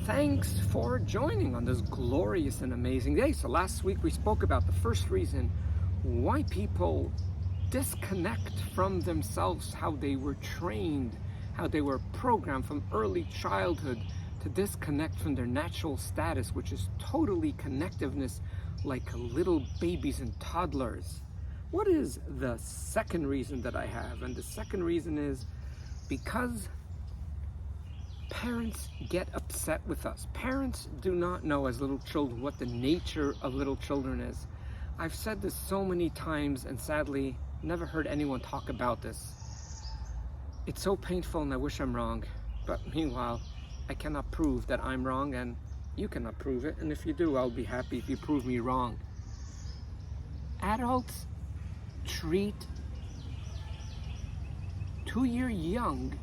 Thanks for joining on this glorious and amazing day. So last week we spoke about the first reason why people disconnect from themselves, how they were trained, how they were programmed from early childhood to disconnect from their natural status, which is totally connectiveness, like little babies and toddlers. What is the second reason that I have? And the second reason is because parents get upset with us. Parents do not know as little children what the nature of little children is. I've said this so many times and sadly never heard anyone talk about this. It's so painful and I wish I'm wrong, but meanwhile I cannot prove that I'm wrong and you cannot prove it, and if you do, I'll be happy if you prove me wrong. Adults treat 2-year young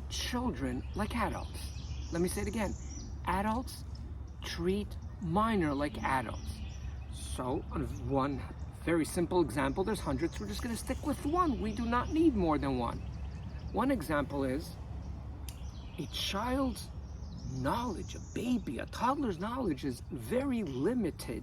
children like adults. Let me say it again. Adults treat minor like adults. So, on one very simple example, there's hundreds, we're just going to stick with one. We do not need more than one. One example is a child's knowledge, a baby, a toddler's knowledge is very limited.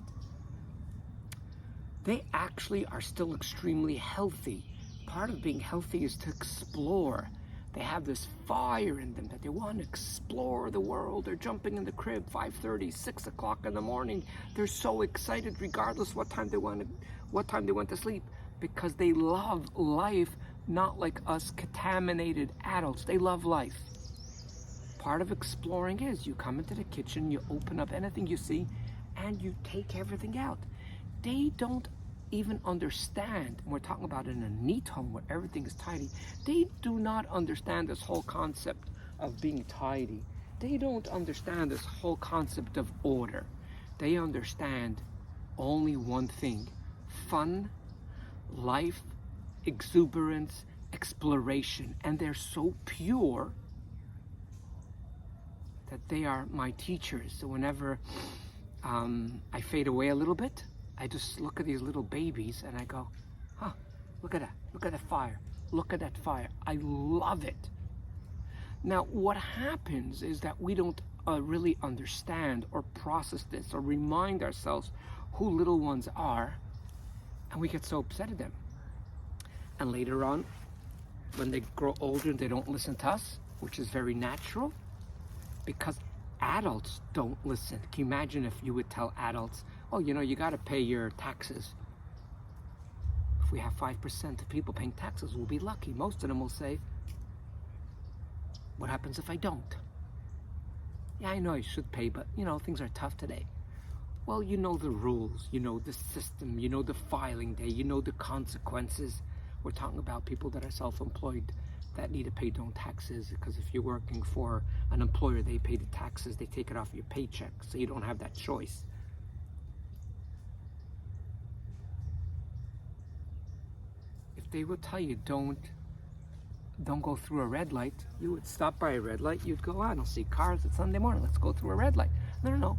They actually are still extremely healthy. Part of being healthy is to explore. They have this fire in them that they want to explore the world. They're jumping in the crib 5:30, 6 o'clock in the morning. They're so excited regardless what time they went to sleep, because they love life, not like us contaminated adults. They love life. Part of exploring is you come into the kitchen, you open up anything you see, and you take everything out. They don't even understand, and we're talking about in a neat home where everything is tidy, they do not understand this whole concept of being tidy. They don't understand this whole concept of order. They understand only one thing: fun, life, exuberance, exploration. And they're so pure that they are my teachers. So whenever I fade away a little bit, I just look at these little babies and I go, look at that. Look at that fire. Look at that fire. I love it. Now, what happens is that we don't really understand or process this or remind ourselves who little ones are, and we get so upset at them. And later on, when they grow older and they don't listen to us, which is very natural, because adults don't listen. Can you imagine if you would tell adults, oh, you got to pay your taxes? If we have 5% of people paying taxes, we'll be lucky. Most of them will say, what happens if I don't? Yeah, I know I should pay, but things are tough today. Well, you know the rules, you know the system, you know the filing day, you know the consequences. We're talking about people that are self-employed that need to pay their own taxes, because if you're working for an employer, they pay the taxes, they take it off your paycheck, so you don't have that choice. If they would tell you don't go through a red light, you would stop by a red light, you'd go, I don't see cars, it's Sunday morning, let's go through a red light. No.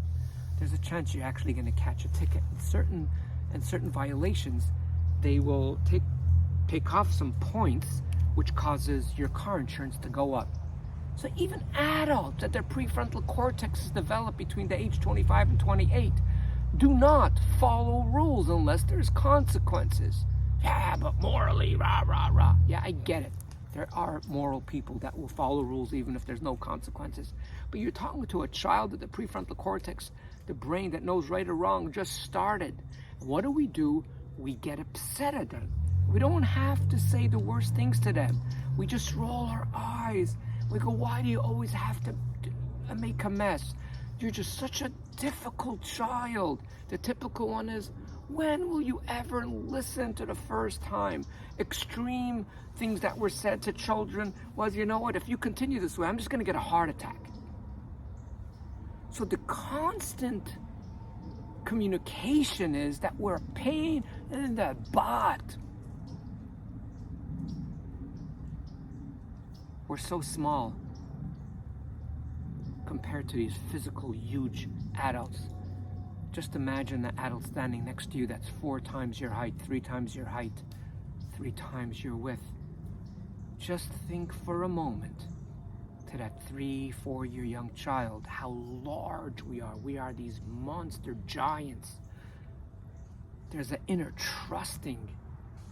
There's a chance you're actually going to catch a ticket. In certain violations, they will take off some points, which causes your car insurance to go up. So even adults, that their prefrontal cortex is developed between the age 25 and 28, do not follow rules unless there's consequences. Yeah, but morally, rah, rah, rah. Yeah, I get it. There are moral people that will follow rules even if there's no consequences. But you're talking to a child that the prefrontal cortex, the brain that knows right or wrong, just started. What do? We get upset at them. We don't have to say the worst things to them. We just roll our eyes. We go, why do you always have to make a mess? You're just such a difficult child. The typical one is, when will you ever listen to the first time? Extreme things that were said to children was, you know what, if you continue this way, I'm just going to get a heart attack. So the constant communication is that we're a pain in the butt. We're so small compared to these physical, huge adults. Just imagine that adult standing next to you that's 4 times your height, 3 times your height, 3 times your width. Just think for a moment. to that 3-4 year young child how large we are. We are these monster giants. There's an inner trusting.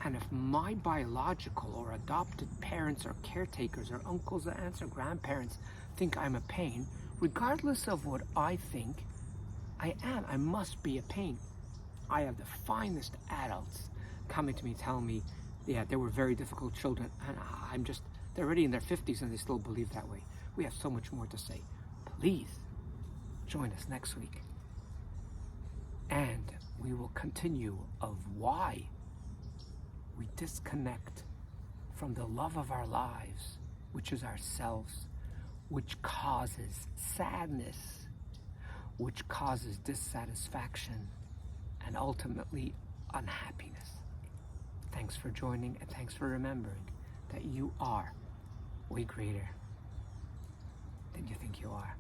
And if my biological or adopted parents or caretakers or uncles or aunts or grandparents think I'm a pain, regardless of what I think, I am. I must be a pain. I have the finest adults coming to me telling me, yeah, they were very difficult children, and they're already in their 50s and they still believe that way. We have so much more to say. Please join us next week. And we will continue of why we disconnect from the love of our lives, which is ourselves, which causes sadness, which causes dissatisfaction, and ultimately unhappiness. Thanks for joining, and thanks for remembering that you are way greater than you think you are.